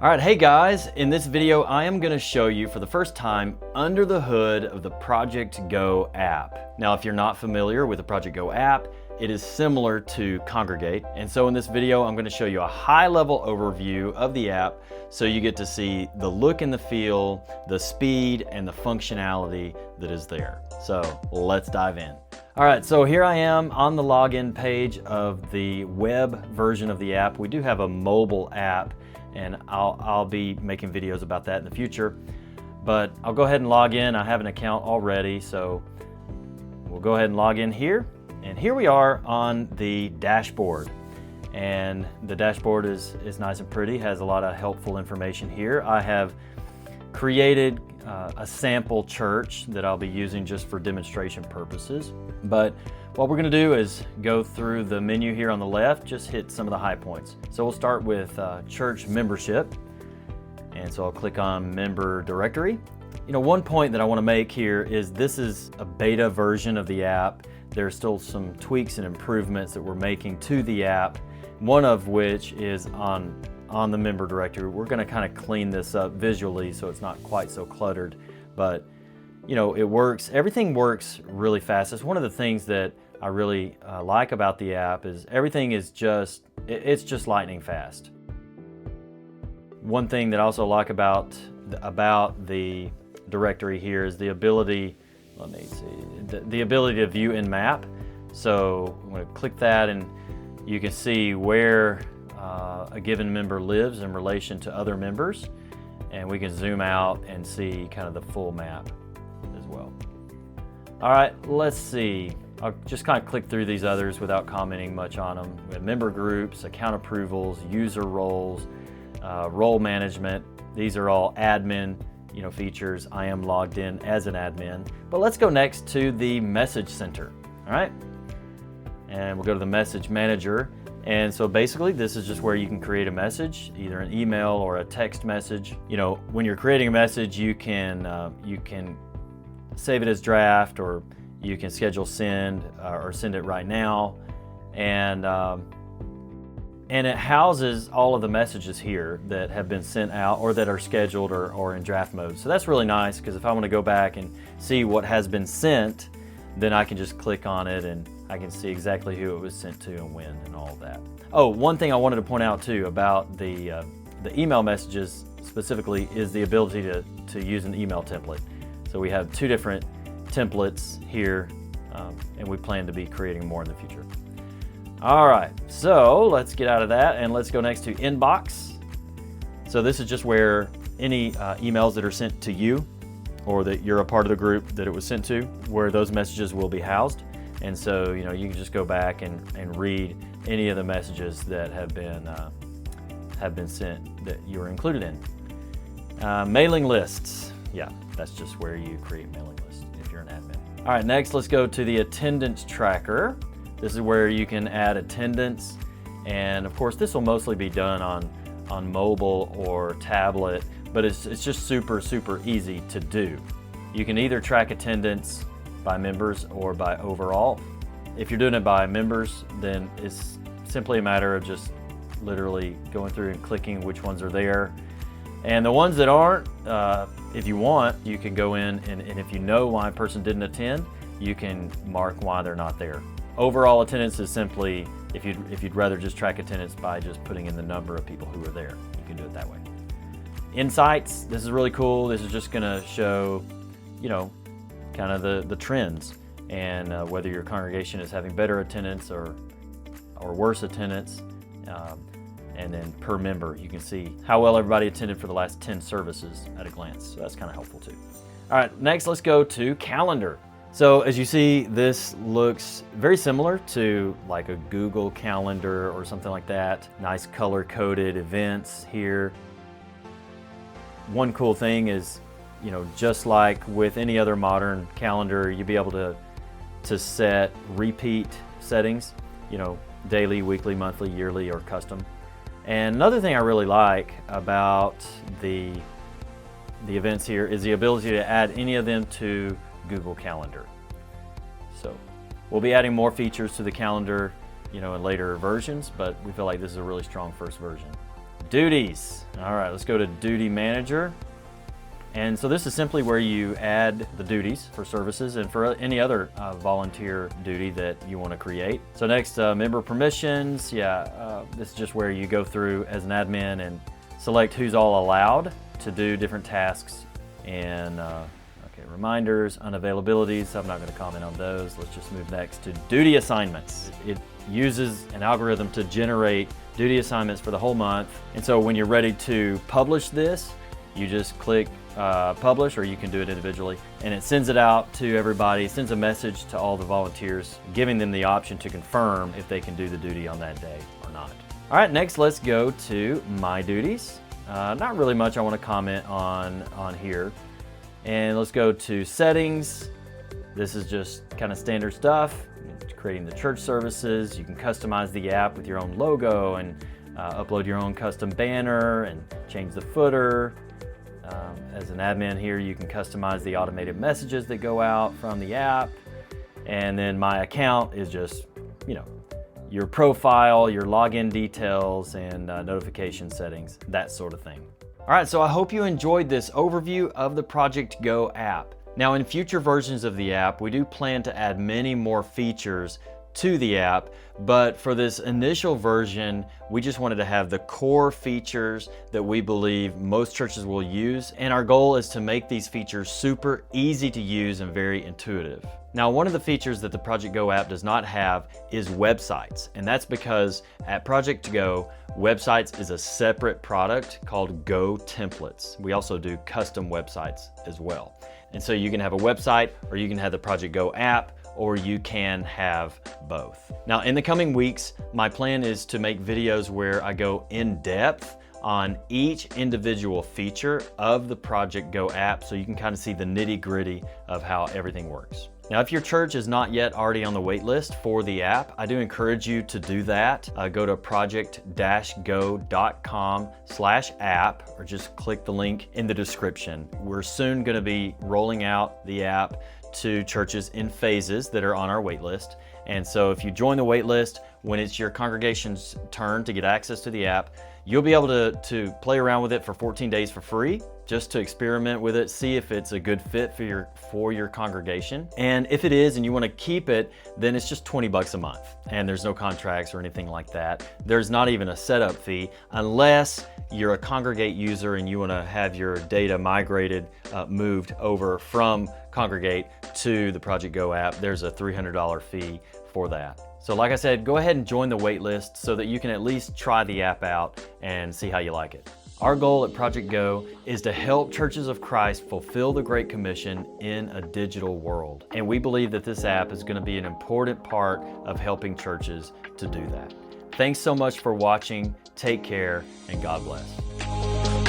All right, hey guys, in this video I am going to show you for the first time under the hood of the Project Go app. Now if you're not familiar with the Project Go app, it is similar to Congregate, and so in this video I'm going to show you a high-level overview of the app so you get to see the look and the feel, the speed, and the functionality that is there. So let's dive in. All right, so here I am on the login page of the web version of the app. We do have a mobile app, and I'll be making videos about that in the future, but I'll go ahead and log in. I have an account already, so we'll go ahead and log in here. And here we are on the dashboard, and the dashboard is nice and pretty, has a lot of helpful information here. I have created a sample church that I'll be using just for demonstration purposes, but what we're going to do is go through the menu here on the left, just hit some of the high points. So we'll start with church membership, and so I'll click on member directory. You know, one point that I want to make here is this is a beta version of the app. There's still some tweaks and improvements that we're making to the app, one of which is on the member directory. We're going to kind of clean this up visually so it's not quite so cluttered, but you know, it works. Everything works really fast. It's one of the things that I really like about the app is everything is just lightning fast. One thing that I also like about the directory here is the ability, let me see, the ability to view in map. So I'm going to click that and you can see where a given member lives in relation to other members, and we can zoom out and see kind of the full map as well. All right, let's see. I'll just kind of click through these others without commenting much on them. We have member groups, account approvals, user roles, role management. These are all admin, you know, features. I am logged in as an admin. But let's go next to the message center. All right, and we'll go to the message manager. And so basically this is just where you can create a message, either an email or a text message. You know, when you're creating a message, you can save it as draft, or you can schedule send or send it right now. And it houses all of the messages here that have been sent out or that are scheduled or in draft mode. So that's really nice, because if I want to go back and see what has been sent, then I can just click on it and I can see exactly who it was sent to and when and all of that. Oh, one thing I wanted to point out too about the email messages specifically is the ability to use an email template. So we have two different templates here, and we plan to be creating more in the future. All right, so let's get out of that and let's go next to inbox. So this is just where any emails that are sent to you or that you're a part of the group that it was sent to, where those messages will be housed. And so, you know, you can just go back and read any of the messages that have been sent that you were included in. Mailing lists. Yeah, that's just where you create mailing lists if you're an admin. All right, next let's go to the attendance tracker. This is where you can add attendance, and of course this will mostly be done on mobile or tablet, but it's just super easy to do. You can either track attendance by members or by overall. If you're doing it by members, then it's simply a matter of just literally going through and clicking which ones are there. And the ones that aren't, if you want, you can go in and if you know why a person didn't attend, you can mark why they're not there. Overall attendance is simply, if you'd rather just track attendance by just putting in the number of people who are there, you can do it that way. Insights, this is really cool. This is just gonna show, you know, kind of the trends and whether your congregation is having better attendance or worse attendance. And then per member, you can see how well everybody attended for the last 10 services at a glance. So that's kind of helpful too. All right, next let's go to calendar. So as you see, this looks very similar to like a Google Calendar or something like that. Nice color-coded events here. One cool thing is, you know, just like with any other modern calendar, you'll be able to set repeat settings, you know, daily, weekly, monthly, yearly, or custom. And another thing I really like about the events here is the ability to add any of them to Google Calendar. So we'll be adding more features to the calendar, you know, in later versions, but we feel like this is a really strong first version. Duties. All right, let's go to Duty Manager. And so this is simply where you add the duties for services and for any other volunteer duty that you want to create. So next, member permissions. This is just where you go through as an admin and select who's all allowed to do different tasks. And reminders, unavailabilities. I'm not going to comment on those. Let's just move next to duty assignments. It uses an algorithm to generate duty assignments for the whole month. And so when you're ready to publish this, you just click publish, or you can do it individually, and it sends it out to everybody. It sends a message to all the volunteers, giving them the option to confirm if they can do the duty on that day or not. All right, next let's go to My Duties. Not really much I want to comment on here. And let's go to Settings. This is just kind of standard stuff, creating the church services. You can customize the app with your own logo and upload your own custom banner and change the footer. As an admin here, you can customize the automated messages that go out from the app. And then My Account is just, your profile, your login details, and notification settings, that sort of thing. All right, so I hope you enjoyed this overview of the Project Go app. Now, in future versions of the app, we do plan to add many more features to the app, but for this initial version, we just wanted to have the core features that we believe most churches will use, and our goal is to make these features super easy to use and very intuitive. Now, one of the features that the Project Go app does not have is websites, and that's because at Project Go, websites is a separate product called Go Templates. We also do custom websites as well. And so you can have a website, or you can have the Project Go app, or you can have both. Now, in the coming weeks, my plan is to make videos where I go in depth on each individual feature of the Project Go app, so you can kind of see the nitty-gritty of how everything works. Now, if your church is not yet already on the wait list for the app, I do encourage you to do that. Go to project-go.com/app, or just click the link in the description. We're soon going to be rolling out the app to churches in phases that are on our wait list. And so if you join the wait list, when it's your congregation's turn to get access to the app, you'll be able to play around with it for 14 days for free, just to experiment with it, see if it's a good fit for your congregation. And if it is and you want to keep it, then it's just $20 a month. And there's no contracts or anything like that. There's not even a setup fee unless you're a Congregate user and you want to have your data migrated, moved over from Congregate to the Project Go app. There's a $300 fee for that. So like I said, go ahead and join the wait list so that you can at least try the app out and see how you like it. Our goal at Project Go is to help churches of Christ fulfill the Great Commission in a digital world. And we believe that this app is going to be an important part of helping churches to do that. Thanks so much for watching. Take care, and God bless.